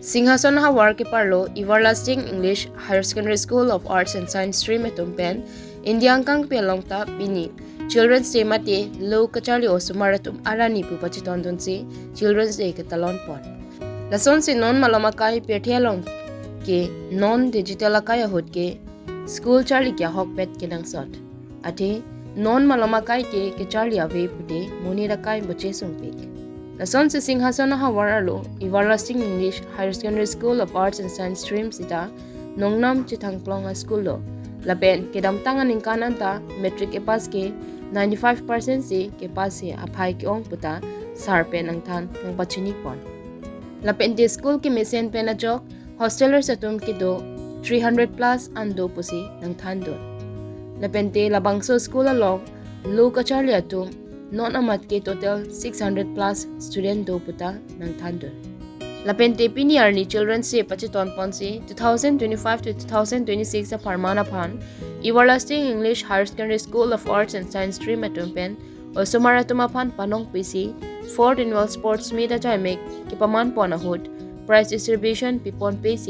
Singhason Hawar ke parlo Everlasting English Higher Secondary School of Arts and Science stream etumpen Indiang kang pelongta bini Children's Day mate lo kachali osumaratum arani pu pachiton dunsi Children's Day Katalon pon lason si non malamakai pethialong ke non digital akaya hot ke school charli kya hokpet ke nang sot ate non malamakai ke charli ave pute moni rakai boche sumpik lason si Singhason Hawar lo Everlasting English Higher Secondary School of Arts and Science stream sita nongnam chithangplong school lo lapen ke damtangan ingkananta metric ke pas ke 95% se ke pas se aphai ke ong puta sarpen ang than ng pachini pon lapen de school ke mesen pen ajok hostelers atum ke do 300 plus ando pusi ng than do lapen te labangso school along lo kacharli atum non amat ke total 600 plus student do puta ng than do lapen te piniar ni Children's Day pachiton ponsi 2025 to 2026 sa Parmana Pan Everlasting English Higher Secondary School of Arts and Science stream atumpen o sumaratumapan panong PC 4th Annual Sports Meet ajaymek kipaman pon ahod prize distribution pipon PC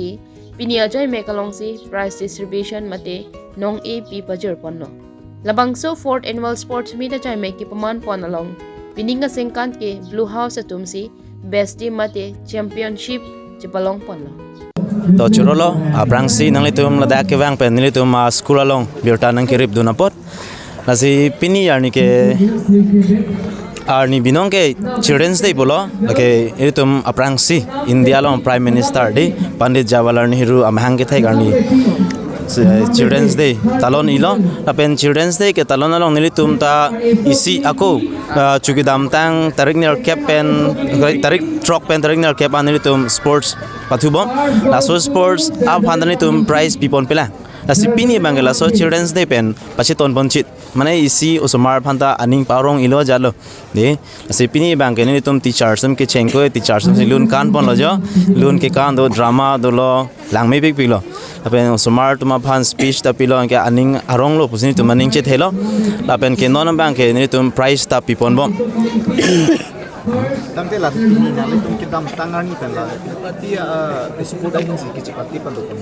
pini ajaymek alongsi prize distribution mate nong AP pajur ponno labangso 4th Annual Sports Meet ajaymek kipaman pon along pininga sengkant ke Blue House atumsi best team mate championship chipalong ponno to churolo aprangsi nang litum lada ke wang pen litum school along biota nang kirip dunapot nasi pini yarni ke arni binong ke Children's Day bolo ke litum aprangsi India long Prime Minister di Pandit Jawaharlal Nehru amhang ke thai garni Children's Day talon ilo apen Children's Day ke talon along nilitum ta isi aku cuki damtang tarik nil cap pen tarik truck pen tarik nil cap anilitum sports patubom laso sports up handanitum prize pipon pela nasi pini bangela so Children's Day pen pachiton bonchit mane isi usumar phanta aning parong ilo jalo de nasi pini bangke nilitum teachers ke chenko teachers lun kan pon lojo lun ke kan do drama do lo langme big pilo apen usumar tuma phan speech ta pilo ke aning arong lo pusini tumaning che thelo apen ke non bangke nilitum prize ta pipon bom Tamte la ni na le tum kidam tangani pen la dia sport agency ki chapati pan dokon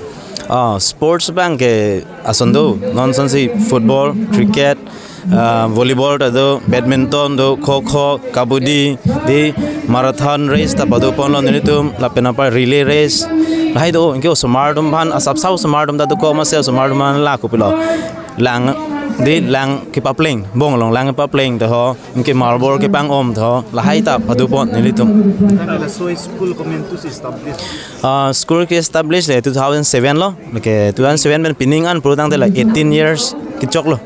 sports bank ke asondo non sonsi football cricket volleyball do badminton do kho kabudi di marathon race ta padu pon lo nitum la penapa relay race lai do inke smartum ban asap sau smartum da do ko ma se smartum la ko pilo lang di lang ke papling bong long lang papling to ho inke marble ke pang om to la hai ta padu pon nilitum la so school commentus established school ke established 2007 lo ke 2007 ben pining an purutang de la 18 years ki chok lo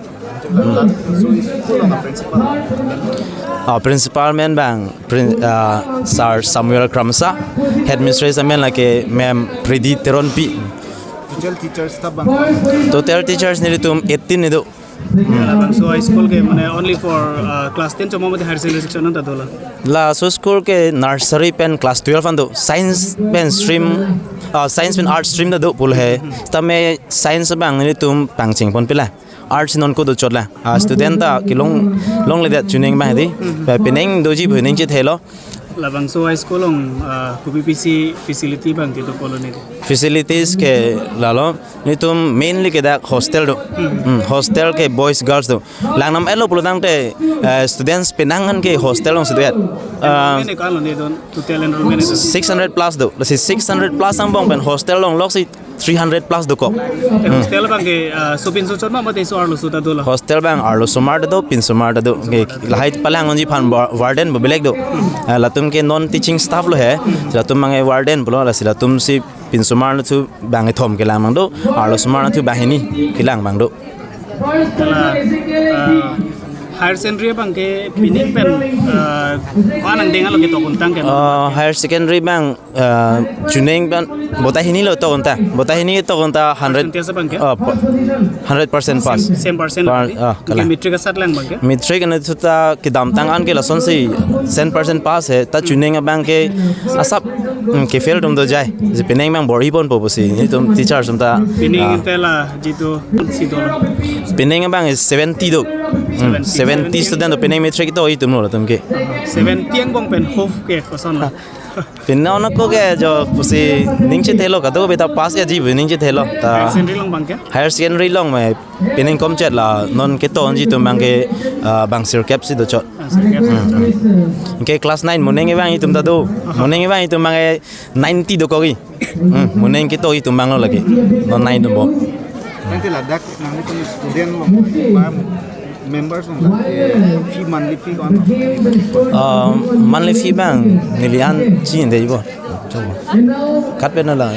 so school na principal men bang Sir Samuel Kramsa headmistress men like ma'am Pridi Teronpi total teachers nilitum 18 nido so high school ke mane only for class 10 chomo mate higher secondary section ta dola la so school ke nursery pen class 12 ando science pen stream science pen art stream da do pul hai tame science bang nilitum pangching pon pila arts non ko do chotla student ta kilong long le da tuning ba di peneng doji bhening che thelo labang so high school ong PPC facility bang ti to colony facilities ke lalo nitum mainly ke da hostel do hostel ke boys girls do langnam elo pulodang te students penangan ke hostel ong student mene kalon don total enrollment 600 plus do la 600 plus ang bong pen hostel long loksi 300 plus do ko hostel bang ke supin so chotma mate so arlo su ta dola hostel bang arlo sumar do pin sumar do ke lahai palang onji phan warden bo belek do latum ke non teaching staff lo he latum mangai warden bolo la silatum si pin sumar tu bang thom ke lamang do arlo sumar tu bahini kilang bang do higher secondary bang ke pining pen anang dengal lo ke to kuntang ke higher secondary bang chuning ban botahini lo to konta 100% pass same percent ke metric ka sat lang bang ke metric ne thuta ki dam tang an ke lason si 100% pass hai ta chuning bang ke asap ke fail dum do jai je pineng bang bori pon po si ni tum teacher sum ta pining tela jitu si do pineng bang is 70 do 70 student do pineng metric to itum lo tum ke 70 ang bang pen hof ke koson Pinna ona ko ke jo pusi ningchi thelo ka to beta pass ya ji ningchi thelo ta Higher secondary long bang ke? higher secondary long me pining kom chet la non ke to onji tu mang ke bang sir cap si do chot ke class 9 muneng bang itum ta do muneng bang itum mang 90 do ko gi muneng ke to itum mang lo lagi non 9 do bo Nanti ladak nanti punya student members fee monthly fee kan. monthly fee bang nilian chi inde bo kat pe na la